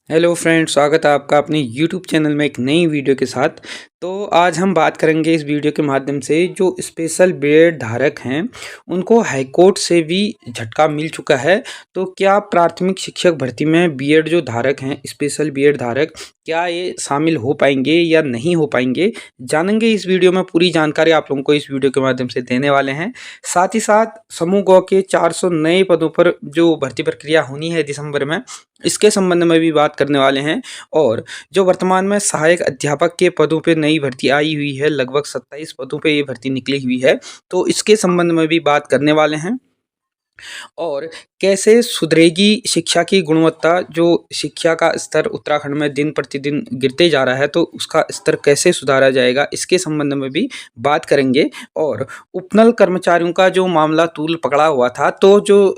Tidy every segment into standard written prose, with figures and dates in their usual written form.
Hello friends, स्वागत है आपका अपने यूट्यूब चैनल में एक नई वीडियो के साथ। तो आज हम बात करेंगे इस वीडियो के माध्यम से जो स्पेशल बीएड धारक हैं उनको हाईकोर्ट से भी झटका मिल चुका है। तो क्या प्राथमिक शिक्षक भर्ती में बीएड जो धारक हैं, स्पेशल बीएड धारक, क्या ये शामिल हो पाएंगे या नहीं हो पाएंगे, जानेंगे इस वीडियो में। पूरी जानकारी आप लोगों को इस वीडियो के माध्यम से देने वाले हैं। साथ ही साथ समूह ग के 400 नए पदों पर जो भर्ती प्रक्रिया होनी है दिसंबर में, इसके संबंध में भी बात करने वाले हैं। और जो वर्तमान में सहायक अध्यापक के पदों पे नई भर्ती आई हुई है, लगभग 27 पदों पे ये भर्ती निकली हुई है, तो इसके संबंध में भी बात करने वाले हैं। और कैसे सुधरेगी शिक्षा की गुणवत्ता, जो शिक्षा का स्तर उत्तराखंड में दिन प्रतिदिन गिरते जा रहा है, तो उसका स्तर कैसे सुधारा जाएगा, इसके संबंध में भी बात करेंगे। और उपनल कर्मचारियों का जो मामला तूल पकड़ा हुआ था, तो जो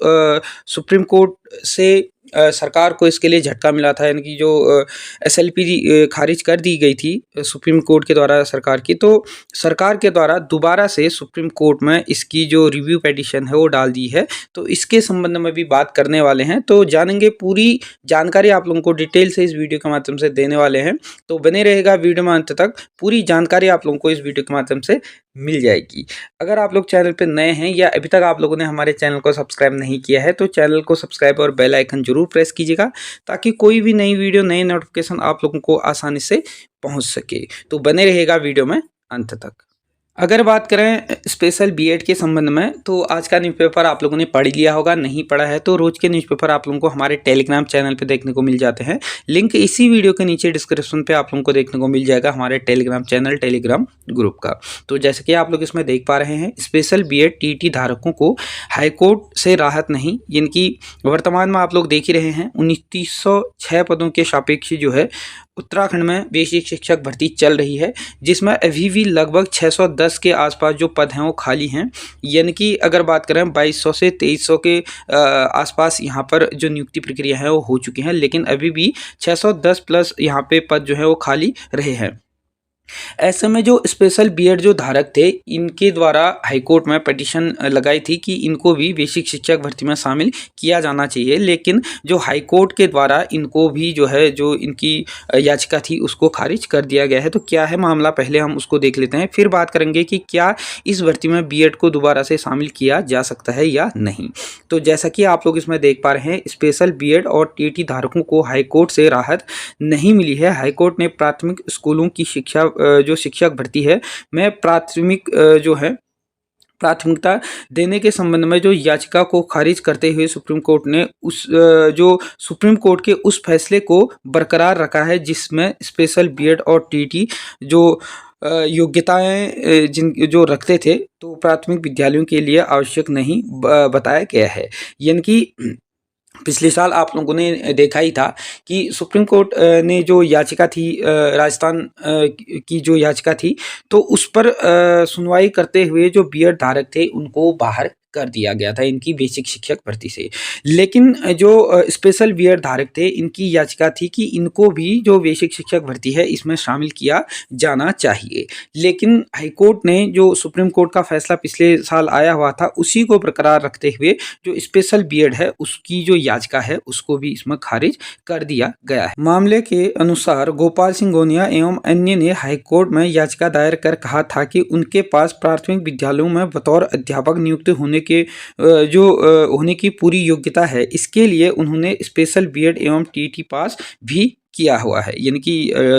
सुप्रीम कोर्ट से सरकार को इसके लिए झटका मिला था, यानी कि जो एसएलपी खारिज कर दी गई थी सुप्रीम कोर्ट के द्वारा सरकार की, तो सरकार के द्वारा दोबारा से सुप्रीम कोर्ट में इसकी जो रिव्यू पिटीशन है वो डाल दी है। तो इसके संबंध में भी बात करने वाले हैं। तो जानेंगे, पूरी जानकारी आप लोगों को डिटेल से इस वीडियो के माध्यम से देने वाले हैं। तो बने रहेगा वीडियो में अंत तक, पूरी जानकारी आप लोगों को इस वीडियो के माध्यम से मिल जाएगी। अगर आप लोग चैनल पे नए हैं या अभी तक आप लोगों ने हमारे चैनल को सब्सक्राइब नहीं किया है, तो चैनल को सब्सक्राइब और बेल आइकन जरूर प्रेस कीजिएगा, ताकि कोई भी नई वीडियो, नए नोटिफिकेशन आप लोगों को आसानी से पहुंच सके। तो बने रहेगा वीडियो में अंत तक। अगर बात करें स्पेशल बीएड के संबंध में, तो आज का न्यूज़पेपर आप लोगों ने पढ़ लिया होगा, नहीं पढ़ा है तो रोज के न्यूज़पेपर आप लोगों को हमारे टेलीग्राम चैनल पे देखने को मिल जाते हैं। लिंक इसी वीडियो के नीचे डिस्क्रिप्शन पे आप लोगों को देखने को मिल जाएगा, हमारे टेलीग्राम चैनल, टेलीग्राम ग्रुप का। तो जैसे कि आप लोग इसमें देख पा रहे हैं, स्पेशल बीएड टीटी धारकों को हाईकोर्ट से राहत नहीं, जिनकी वर्तमान में आप लोग देख ही रहे हैं 2906 पदों के सापेक्ष जो है उत्तराखंड में बेसिक शिक्षक भर्ती चल रही है, जिसमें अभी भी लगभग 610 के आसपास जो पद हैं वो खाली हैं। यानी कि अगर बात करें 2200 से 2300 के आसपास यहाँ पर जो नियुक्ति प्रक्रिया है वो हो चुकी हैं, लेकिन अभी भी 610 प्लस यहाँ पे पद जो है वो खाली रहे हैं। ऐसे में जो स्पेशल बीएड जो धारक थे, इनके द्वारा हाईकोर्ट में पिटीशन लगाई थी कि इनको भी बेसिक शिक्षक भर्ती में शामिल किया जाना चाहिए, लेकिन जो हाईकोर्ट के द्वारा इनको भी जो है, जो इनकी याचिका थी उसको खारिज कर दिया गया है। तो क्या है मामला, पहले हम उसको देख लेते हैं, फिर बात करेंगे कि क्या इस भर्ती में बीएड को दोबारा से शामिल किया जा सकता है या नहीं। तो जैसा कि आप लोग इसमें देख पा रहे हैं, स्पेशल बीएड और टीटी धारकों को हाईकोर्ट से राहत नहीं मिली है। हाईकोर्ट ने प्राथमिक स्कूलों की शिक्षा जो शिक्षक भर्ती है में जो है प्राथमिकता देने के संबंध में जो याचिका को खारिज करते हुए सुप्रीम कोर्ट ने जो सुप्रीम कोर्ट के उस फैसले को बरकरार रखा है, जिसमें स्पेशल बीएड और टीटी जो योग्यताएं जिन जो रखते थे, तो प्राथमिक विद्यालयों के लिए आवश्यक नहीं बताया गया है। यानी कि पिछले साल आप लोगों ने देखा ही था कि सुप्रीम कोर्ट ने जो याचिका थी, राजस्थान की जो याचिका थी, तो उस पर सुनवाई करते हुए जो बीएड धारक थे उनको बाहर कर दिया गया था इनकी बेसिक शिक्षक भर्ती से। लेकिन जो स्पेशल बीएड धारक थे, इनकी याचिका थी कि इनको भी जो बेसिक शिक्षक भर्ती है इसमें शामिल किया जाना चाहिए। लेकिन हाईकोर्ट ने जो सुप्रीम कोर्ट का फैसला पिछले साल आया हुआ था, उसी को बरकरार रखते हुए जो स्पेशल बीएड है उसकी जो याचिका है उसको भी इसमें खारिज कर दिया गया है। मामले के अनुसार गोपाल सिंह गोनिया एवं अन्य ने हाईकोर्ट में याचिका दायर कर कहा था कि उनके पास प्राथमिक विद्यालयों में बतौर अध्यापक नियुक्त होने की पूरी योग्यता है। इसके लिए उन्होंने स्पेशल बीएड एवं टीटी पास भी किया हुआ है। यानी कि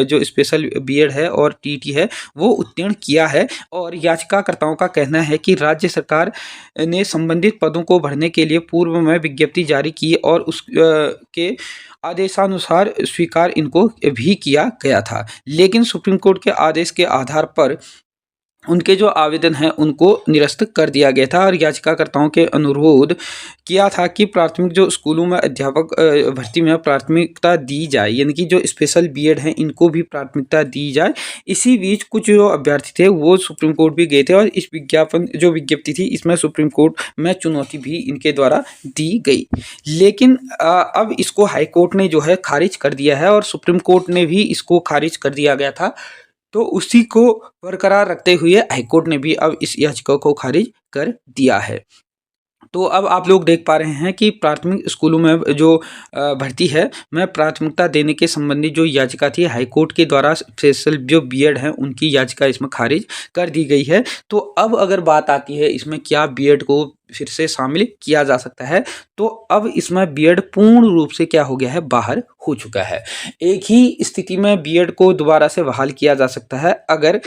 जो स्पेशल बीएड है और टीटी है वो उत्तीर्ण किया है। और याचिकाकर्ताओं का कहना है कि राज्य सरकार ने संबंधित पदों को भरने के लिए पूर्व में विज्ञप्ति जारी की और उस के आदेशानुसार स्वीकार इनको भी किया गया था। लेकिन सुप्रीम कोर्ट के आदेश के आधार पर उनके जो आवेदन हैं उनको निरस्त कर दिया गया था और याचिकाकर्ताओं के अनुरोध किया था कि प्राथमिक जो स्कूलों में अध्यापक भर्ती में प्राथमिकता दी जाए, यानी कि जो स्पेशल बीएड हैं इनको भी प्राथमिकता दी जाए। इसी बीच कुछ जो अभ्यर्थी थे वो सुप्रीम कोर्ट भी गए थे और इस विज्ञप्ति थी इसमें सुप्रीम कोर्ट में चुनौती भी इनके द्वारा दी गई। लेकिन अब इसको हाईकोर्ट ने जो है खारिज कर दिया है और सुप्रीम कोर्ट ने भी इसको खारिज कर दिया गया था, तो उसी को बरकरार रखते हुए हाईकोर्ट ने भी अब इस याचिका को खारिज कर दिया है। तो अब आप लोग देख पा रहे हैं कि प्राथमिक स्कूलों में जो भर्ती है में प्राथमिकता देने के संबंधी जो याचिका थी हाईकोर्ट के द्वारा स्पेशल जो बीएड है उनकी याचिका इसमें खारिज कर दी गई है। तो अब अगर बात आती है इसमें क्या बीएड को फिर से शामिल किया जा सकता है, तो अब इसमें बीएड पूर्ण रूप से क्या हो गया है, बाहर हो चुका है। एक ही स्थिति में बीएड को दोबारा से बहाल किया जा सकता है अगर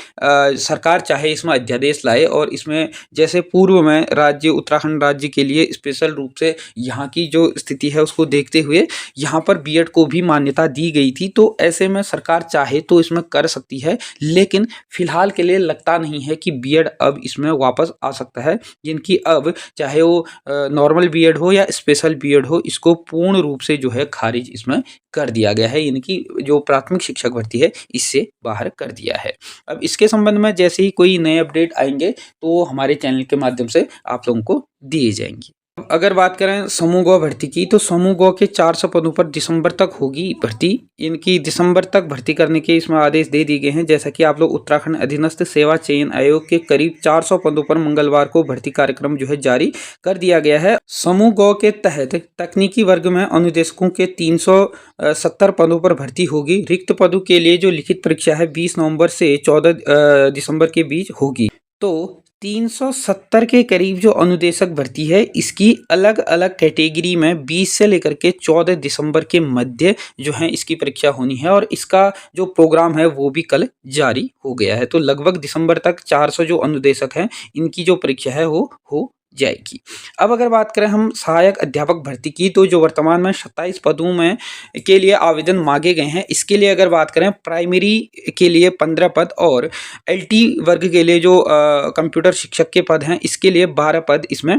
सरकार चाहे इसमें अध्यादेश लाए और इसमें जैसे पूर्व में राज्य उत्तराखंड राज्य के लिए स्पेशल रूप से यहाँ की जो स्थिति है उसको देखते हुए यहाँ पर बीएड को भी मान्यता दी गई थी। तो ऐसे में सरकार चाहे तो इसमें कर सकती है, लेकिन फिलहाल के लिए लगता नहीं है कि बीएड अब इसमें वापस आ सकता है। जिनकी अब चाहे वो नॉर्मल बीएड हो या स्पेशल बीएड हो, इसको पूर्ण रूप से जो है खारिज इसमें कर दिया गया है, इनकी जो प्राथमिक शिक्षक भर्ती है इससे बाहर कर दिया है। अब इसके संबंध में जैसे ही कोई नए अपडेट आएंगे तो हमारे चैनल के माध्यम से आप लोगों को दिए जाएंगे। अगर बात करें समूह ग भर्ती की, तो समूह ग के 400 पदों पर दिसंबर तक होगी भर्ती। इनकी दिसंबर तक भर्ती करने के इसमें आदेश दे दिए गए हैं। जैसा कि आप लोग उत्तराखंड अधीनस्थ सेवा चयन आयोग के करीब 400 पदों पर मंगलवार को भर्ती कार्यक्रम जो है जारी कर दिया गया है। समूह ग के तहत तकनीकी वर्ग में अनुदेशकों के 370 पदों पर भर्ती होगी। रिक्त पदों के लिए जो लिखित परीक्षा है 20 नवंबर से 14 दिसंबर के बीच होगी। तो 370 के करीब जो अनुदेशक भर्ती है इसकी अलग अलग कैटेगरी में 20 से लेकर के 14 दिसंबर के मध्य जो है इसकी परीक्षा होनी है, और इसका जो प्रोग्राम है वो भी कल जारी हो गया है। तो लगभग दिसंबर तक 400 जो अनुदेशक हैं इनकी जो परीक्षा है वो हो जाएगी। अब अगर बात करें हम सहायक अध्यापक भर्ती की, तो जो वर्तमान में 27 पदों में के लिए आवेदन मांगे गए हैं, इसके लिए अगर बात करें प्राइमरी के लिए 15 पद और एलटी वर्ग के लिए जो कंप्यूटर शिक्षक के पद हैं इसके लिए 12 पद इसमें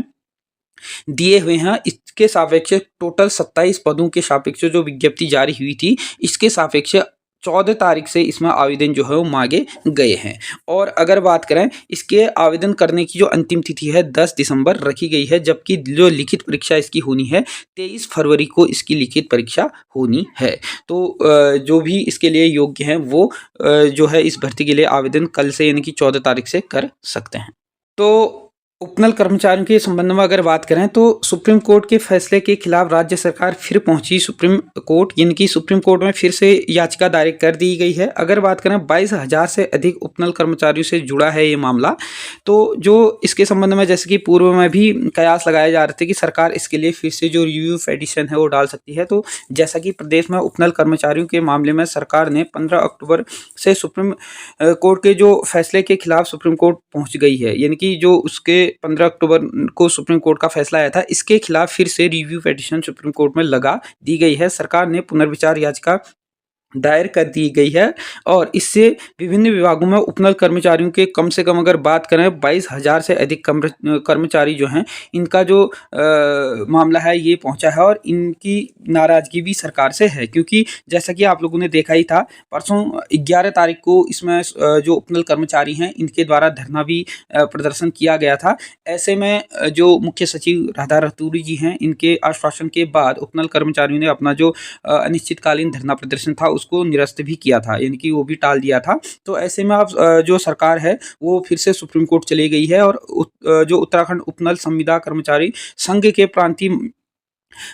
दिए हुए हैं। इसके सापेक्ष टोटल 27 पदों के सापेक्ष जो विज्ञप्ति जारी हुई थी इसके सापेक्ष 14 तारीख से इसमें आवेदन जो है वो मांगे गए हैं। और अगर बात करें इसके आवेदन करने की जो अंतिम तिथि है 10 दिसंबर रखी गई है, जबकि जो लिखित परीक्षा इसकी होनी है 23 फरवरी को इसकी लिखित परीक्षा होनी है। तो जो भी इसके लिए योग्य हैं वो जो है इस भर्ती के लिए आवेदन कल से यानी कि 14 तारीख से कर सकते हैं। तो उपनल कर्मचारियों के संबंध में अगर बात करें तो सुप्रीम कोर्ट के फैसले के खिलाफ राज्य सरकार फिर पहुंची सुप्रीम कोर्ट, यानी कि सुप्रीम कोर्ट में फिर से याचिका दायर कर दी गई है। अगर बात करें 22,000 से अधिक उपनल कर्मचारियों से जुड़ा है ये मामला। तो जो इसके संबंध में जैसे कि पूर्व में भी कयास लगाए जा रहे थे कि सरकार इसके लिए फिर से जो रिव्यू पेटिशन है वो डाल सकती है। तो जैसा कि प्रदेश में उपनल कर्मचारियों के मामले में सरकार ने 15 अक्टूबर से सुप्रीम कोर्ट के जो फैसले के खिलाफ सुप्रीम कोर्ट पहुंच गई है, यानी कि जो उसके 15 अक्टूबर को सुप्रीम कोर्ट का फैसला आया था इसके खिलाफ फिर से रिव्यू पिटीशन सुप्रीम कोर्ट में लगा दी गई है। सरकार ने पुनर्विचार याचिका दायर कर दी गई है और इससे विभिन्न विभागों में उपनल कर्मचारियों के कम से कम अगर बात करें 22,000 से अधिक कर्मचारी जो हैं इनका जो मामला है ये पहुंचा है, और इनकी नाराजगी भी सरकार से है। क्योंकि जैसा कि आप लोगों ने देखा ही था परसों 11 तारीख को इसमें जो उपनल कर्मचारी हैं इनके द्वारा धरना भी प्रदर्शन किया गया था। ऐसे में जो मुख्य सचिव राधा रतूड़ी जी हैं इनके आश्वासन के बाद उपनल कर्मचारियों ने अपना जो अनिश्चितकालीन धरना प्रदर्शन था उसको निरस्त भी किया था, यानी कि वो भी टाल दिया था। तो ऐसे में अब जो सरकार है वो फिर से सुप्रीम कोर्ट चली गई है, और जो उत्तराखंड उपनल संविदा कर्मचारी संघ के प्रांतीय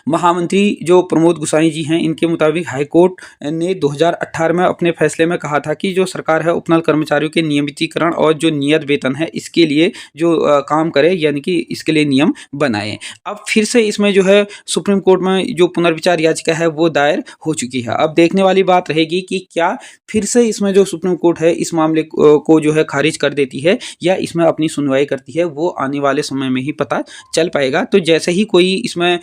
महामंत्री जो प्रमोद गुसाई जी हैं इनके मुताबिक हाईकोर्ट ने 2018 में अपने फैसले में कहा था कि जो सरकार है उपनल कर्मचारियों के नियमितीकरण और जो नियत वेतन है इसके लिए जो काम करे, यानी कि इसके लिए नियम बनाए। अब फिर से इसमें जो है सुप्रीम कोर्ट में जो पुनर्विचार याचिका है वो दायर हो चुकी है। अब देखने वाली बात रहेगी कि क्या फिर से इसमें जो सुप्रीम कोर्ट है इस मामले को जो है खारिज कर देती है या इसमें अपनी सुनवाई करती है, वो आने वाले समय में ही पता चल पाएगा। तो जैसे ही कोई इसमें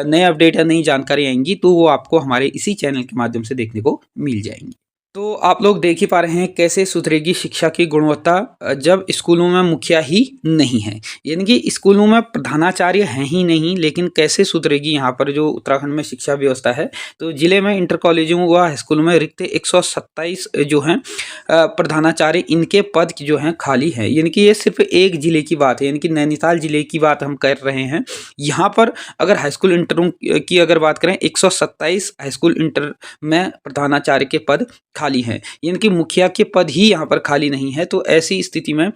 नए अपडेट या नई जानकारी आएंगी तो वो आपको हमारे इसी चैनल के माध्यम से देखने को मिल जाएंगी। तो आप लोग देख ही पा रहे हैं कैसे सुधरेगी शिक्षा की गुणवत्ता जब स्कूलों में मुखिया ही नहीं है, यानी कि स्कूलों में प्रधानाचार्य हैं ही नहीं, लेकिन कैसे सुधरेगी यहाँ पर जो उत्तराखंड में शिक्षा व्यवस्था है। तो जिले में इंटर कॉलेजों व स्कूलों में रिक्त 127 जो हैं प्रधानाचार्य इनके पद जो हैं खाली हैं, यानी कि ये सिर्फ एक जिले की बात है, यानी कि नैनीताल जिले की बात हम कर रहे हैं। यहाँ पर अगर हाईस्कूल इंटरों की अगर बात करें 127 हाईस्कूल इंटर में प्रधानाचार्य के पद खाली हैं, यानी कि मुखिया के पद ही यहाँ पर खाली नहीं है। तो ऐसी स्थिति में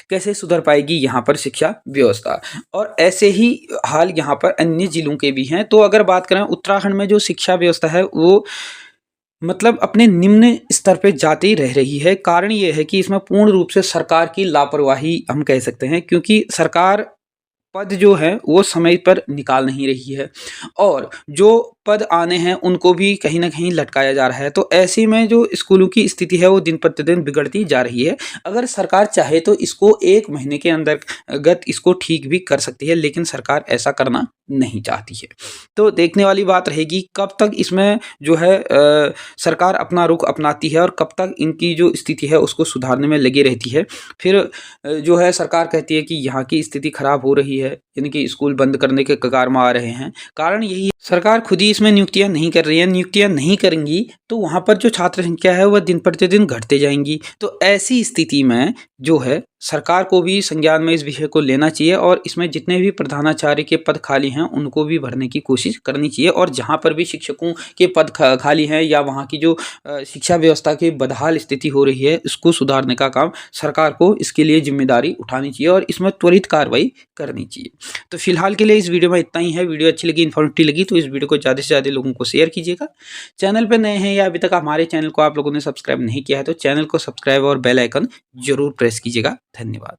कैसे सुधर पाएगी यहाँ पर शिक्षा व्यवस्था। और ऐसे ही हाल यहाँ पर अन्य जिलों के भी हैं। तो अगर बात करें उत्तराखंड में जो शिक्षा व्यवस्था है वो मतलब अपने निम्न स्तर पे जाती ही रह रही है। कारण ये है कि इसमें पूर्ण रूप से सरकार की लापरवाही हम कह सकते हैं, क्योंकि सरकार पद जो है वो समय पर निकाल नहीं रही है और जो पद आने हैं उनको भी कहीं न कहीं लटकाया जा रहा है। तो ऐसे में जो स्कूलों की स्थिति है वो दिन प्रतिदिन बिगड़ती जा रही है। अगर सरकार चाहे तो इसको 1 महीने के अंतर्गत इसको ठीक भी कर सकती है, लेकिन सरकार ऐसा करना नहीं चाहती है। तो देखने वाली बात रहेगी कब तक इसमें जो है सरकार अपना रुख अपनाती है और कब तक इनकी जो स्थिति है उसको सुधारने में लगी रहती है। फिर जो है सरकार कहती है कि यहाँ की स्थिति खराब हो रही है, यानी कि स्कूल बंद करने के कगार में आ रहे हैं। कारण यही है सरकार खुद ही इसमें नियुक्तियाँ नहीं कर रही है, नियुक्तियाँ नहीं करेंगी तो वहाँ पर जो छात्र संख्या है वह दिन प्रतिदिन घटते जाएँगी। तो ऐसी स्थिति में जो है सरकार को भी संज्ञान में इस विषय को लेना चाहिए और इसमें जितने भी प्रधानाचार्य के पद खाली हैं उनको भी भरने की कोशिश करनी चाहिए और जहाँ पर भी शिक्षकों के पद खाली हैं या वहाँ की जो शिक्षा व्यवस्था की बदहाल स्थिति हो रही है इसको सुधारने का काम सरकार को इसके लिए जिम्मेदारी उठानी चाहिए और इसमें त्वरित कार्रवाई करनी चाहिए। तो फिलहाल के लिए इस वीडियो में इतना ही है। वीडियो अच्छी लगी, इन्फॉर्मेटिव लगी तो इस वीडियो को ज़्यादा से ज़्यादा लोगों को शेयर कीजिएगा। चैनल पर नए हैं या अभी तक हमारे चैनल को आप लोगों ने सब्सक्राइब नहीं किया है तो चैनल को सब्सक्राइब और बेल आइकन जरूर प्रेस कीजिएगा। धन्यवाद।